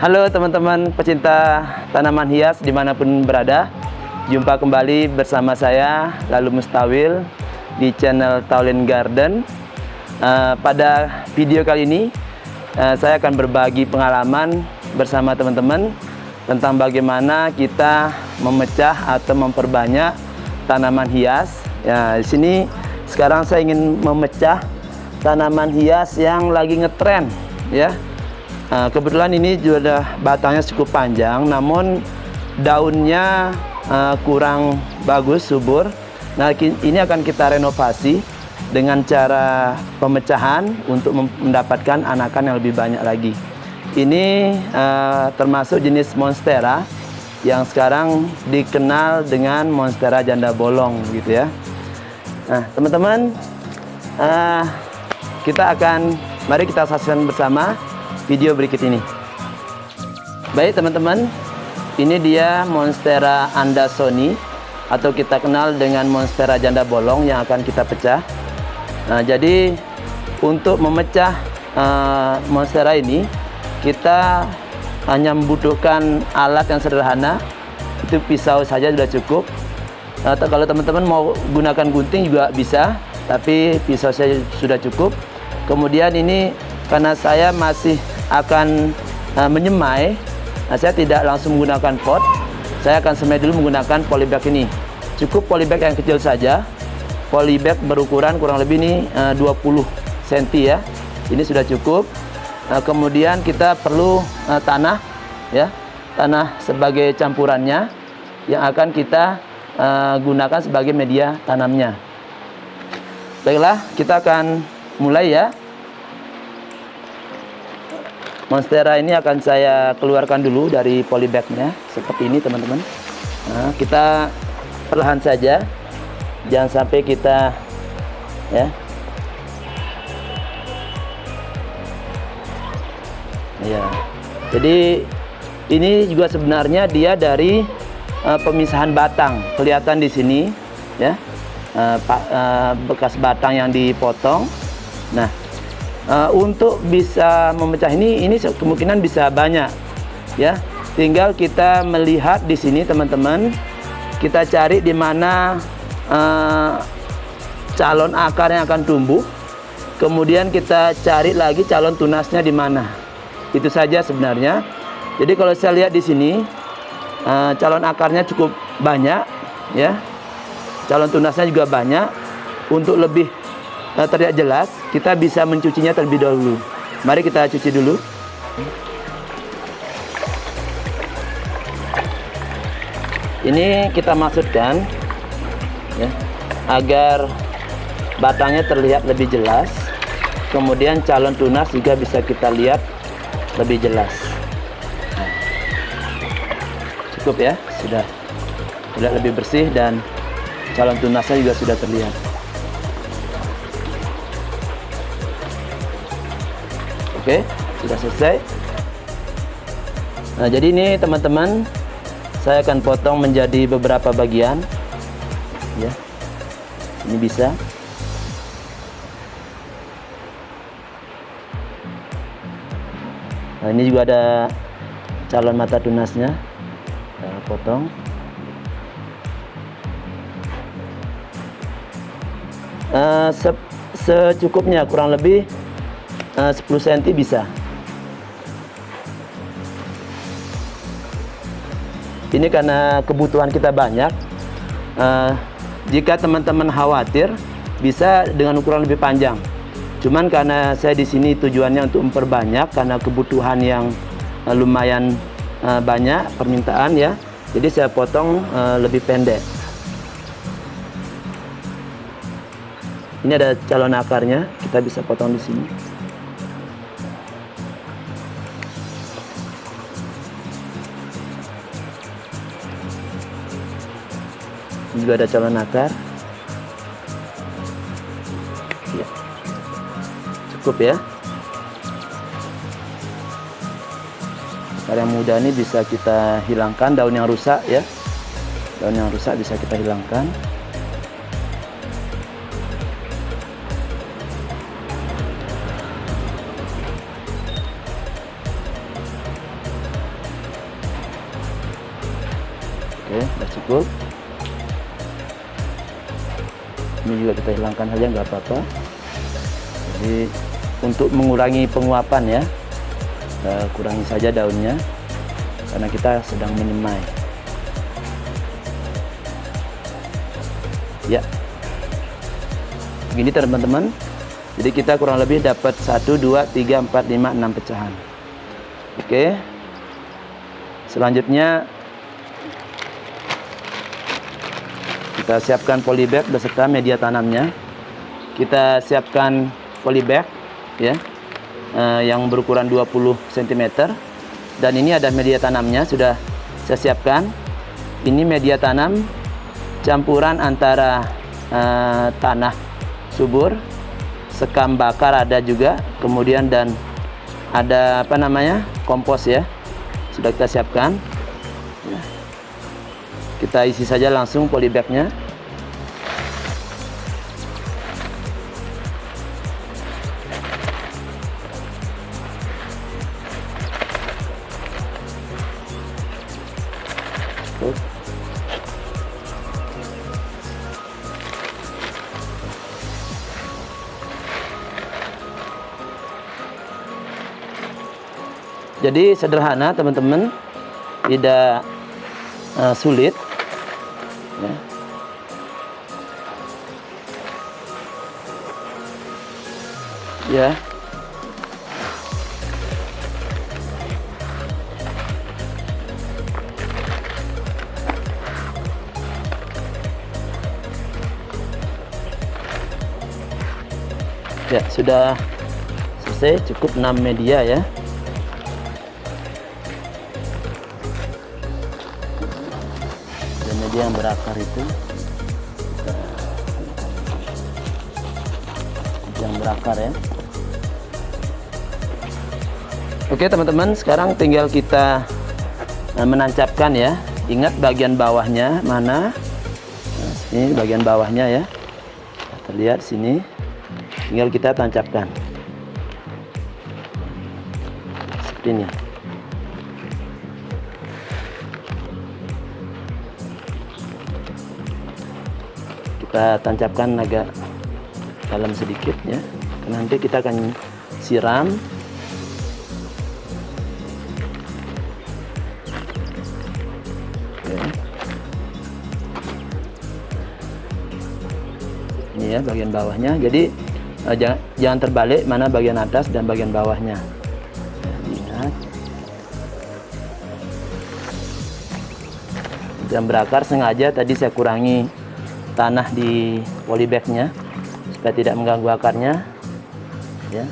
Halo teman-teman pecinta tanaman hias dimanapun berada. Jumpa kembali bersama saya Lalu Mustawil di channel Taulin Garden. Pada video kali ini saya akan berbagi pengalaman bersama teman-teman tentang bagaimana kita memecah atau memperbanyak tanaman hias. Ya, di sini sekarang saya ingin memecah tanaman hias yang lagi ngetren, ya. Kebetulan ini juga batangnya cukup panjang, namun daunnya kurang bagus, subur. Nah, ini akan kita renovasi dengan cara pemecahan untuk mendapatkan anakan yang lebih banyak lagi. Ini termasuk jenis monstera yang sekarang dikenal dengan monstera janda bolong, gitu ya. Nah, teman-teman, mari kita saksikan bersama video berikut ini. Baik teman-teman, ini dia monstera Andersoni atau kita kenal dengan monstera janda bolong yang akan kita pecah. Nah, jadi untuk memecah monstera ini kita hanya membutuhkan alat yang sederhana, itu pisau saja sudah cukup. Kalau teman-teman mau gunakan gunting juga bisa, tapi pisau saja sudah cukup. Kemudian ini karena saya masih akan menyemai, saya tidak langsung menggunakan pot. Saya akan semai dulu menggunakan polybag ini. Cukup polybag yang kecil saja. Polybag berukuran kurang lebih ini 20 cm ya. Ini sudah cukup. Kemudian kita perlu tanah, ya, tanah sebagai campurannya yang akan kita gunakan sebagai media tanamnya. Baiklah, kita akan mulai ya. Monstera ini akan saya keluarkan dulu dari polybagnya seperti ini teman-teman. Nah, kita perlahan saja, jangan sampai kita ya. Ya, jadi ini juga sebenarnya dia dari pemisahan batang, kelihatan di sini ya, bekas batang yang dipotong. Nah, untuk bisa memecah ini kemungkinan bisa banyak ya. Tinggal kita melihat di sini teman-teman, kita cari di mana calon akar yang akan tumbuh, kemudian kita cari lagi calon tunasnya di mana. Itu saja sebenarnya. Jadi kalau saya lihat di sini calon akarnya cukup banyak ya, calon tunasnya juga banyak. Untuk lebih terlihat jelas, kita bisa mencucinya terlebih dahulu. Mari kita cuci dulu. Ini kita masukkan ya, agar batangnya terlihat lebih jelas. Kemudian calon tunas juga bisa kita lihat lebih jelas. Nah, cukup ya, sudah lebih bersih dan calon tunasnya juga sudah terlihat. Oke, sudah selesai. Nah, jadi ini teman-teman, saya akan potong menjadi beberapa bagian ya. Ini bisa. Nah, ini juga ada calon mata tunasnya. Saya potong. Secukupnya, kurang lebih 10 cm bisa. Ini karena kebutuhan kita banyak. Jika teman-teman khawatir, bisa dengan ukuran lebih panjang. Cuman karena saya di sini tujuannya untuk memperbanyak karena kebutuhan yang lumayan banyak permintaan ya. Jadi saya potong lebih pendek. Ini ada calon akarnya, kita bisa potong di sini. Ini juga ada calon akar. Ya. Cukup ya. Akar yang muda ini bisa kita hilangkan, daun yang rusak ya. Daun yang rusak bisa kita hilangkan. cukup. Ini juga kita hilangkan saja, nggak apa-apa. Jadi untuk mengurangi penguapan ya, kurangi saja daunnya karena kita sedang menyemai. Ya, begini teman-teman. Jadi kita kurang lebih dapat 1, 2, 3, 4, 5, 6 pecahan. Oke. Selanjutnya kita siapkan polybag beserta media tanamnya. Kita siapkan polybag ya, yang berukuran 20 cm. Dan ini ada media tanamnya, sudah saya siapkan. Ini media tanam campuran antara tanah subur, sekam bakar ada juga, kemudian dan ada apa namanya, kompos ya, sudah kita siapkan. Kita isi saja langsung polybagnya. Jadi sederhana teman-teman, tidak sulit ya. Ya. Ya, sudah selesai, cukup 6 media ya. Media yang berakar itu, yang berakar ya. Oke teman-teman, sekarang tinggal kita menancapkan ya. Ingat bagian bawahnya mana? Nah, ini bagian bawahnya ya, terlihat sini. Tinggal kita tancapkan seperti ini. Kita tancapkan agak dalam sedikit ya, nanti kita akan siram. Oke. Ini ya bagian bawahnya, jadi jangan terbalik mana bagian atas dan bagian bawahnya ya, lihat. Yang berakar sengaja tadi saya kurangi tanah di polybagnya supaya tidak mengganggu akarnya ya.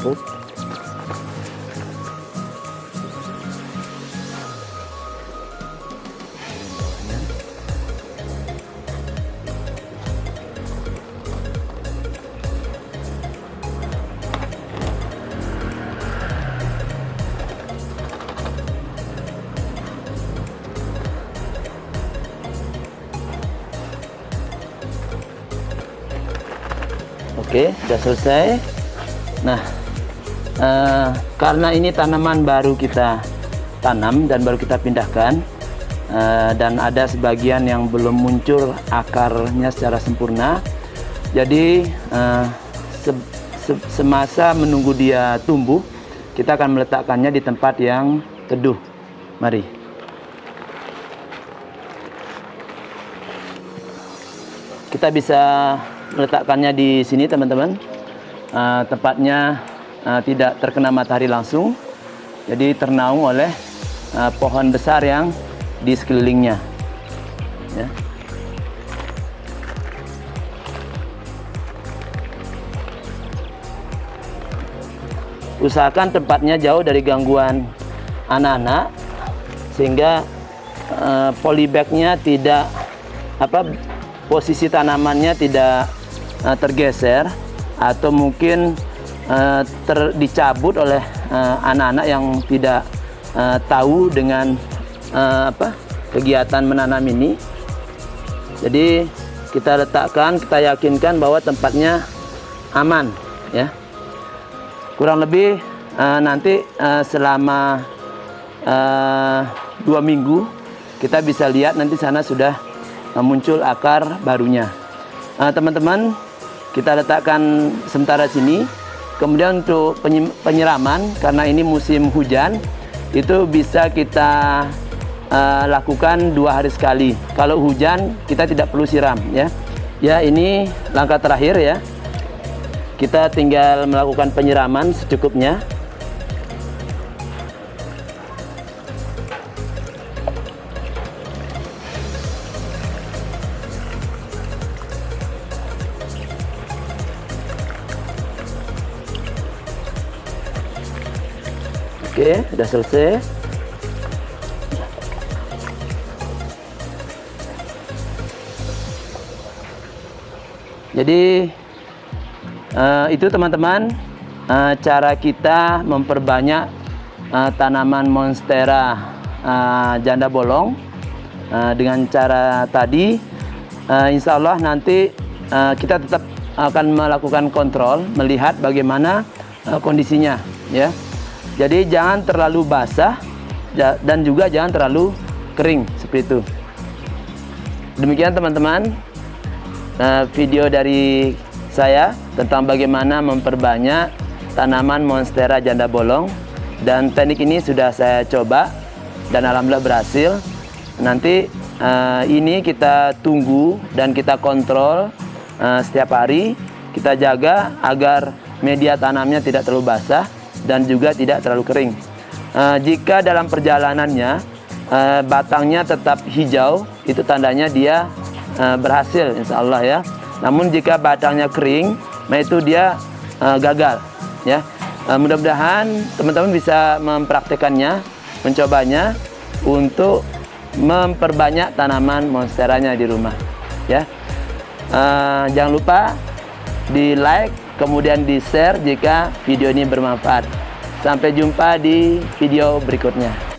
Cukup. Oke, sudah selesai. Nah, karena ini tanaman baru kita tanam dan baru kita pindahkan, dan ada sebagian yang belum muncul akarnya secara sempurna, jadi semasa menunggu dia tumbuh, kita akan meletakkannya di tempat yang teduh. Mari. Kita bisa meletakkannya di sini teman-teman. Tempatnya tidak terkena matahari langsung, jadi ternaung oleh pohon besar yang di sekelilingnya ya. Usahakan tempatnya jauh dari gangguan anak-anak sehingga polybagnya tidak posisi tanamannya tidak tergeser atau mungkin dicabut oleh anak-anak yang tidak tahu dengan kegiatan menanam ini. Jadi kita letakkan, kita yakinkan bahwa tempatnya aman ya. Kurang lebih nanti selama 2 minggu kita bisa lihat nanti sana sudah muncul akar barunya. Teman-teman, kita letakkan sementara sini. Kemudian untuk penyiraman, karena ini musim hujan, itu bisa kita lakukan 2 hari sekali. Kalau hujan kita tidak perlu siram ya. Ya, ini langkah terakhir ya. Kita tinggal melakukan penyiraman secukupnya. Oke, sudah selesai. Jadi itu teman-teman, cara kita memperbanyak tanaman monstera janda bolong dengan cara tadi. Insya Allah nanti kita tetap akan melakukan kontrol, melihat bagaimana kondisinya ya. Jadi jangan terlalu basah dan juga jangan terlalu kering seperti itu. Demikian teman-teman, video dari saya tentang bagaimana memperbanyak tanaman monstera janda bolong, dan teknik ini sudah saya coba dan alhamdulillah berhasil. Nanti ini kita tunggu dan kita kontrol setiap hari, kita jaga agar media tanamnya tidak terlalu basah dan juga tidak terlalu kering. Jika dalam perjalanannya batangnya tetap hijau, itu tandanya dia berhasil insya Allah ya. Namun jika batangnya kering, nah itu dia gagal ya. Mudah-mudahan teman-teman bisa mempraktekannya, mencobanya untuk memperbanyak tanaman monsteranya di rumah ya. Jangan lupa di like, kemudian di share jika video ini bermanfaat. Sampai jumpa di video berikutnya.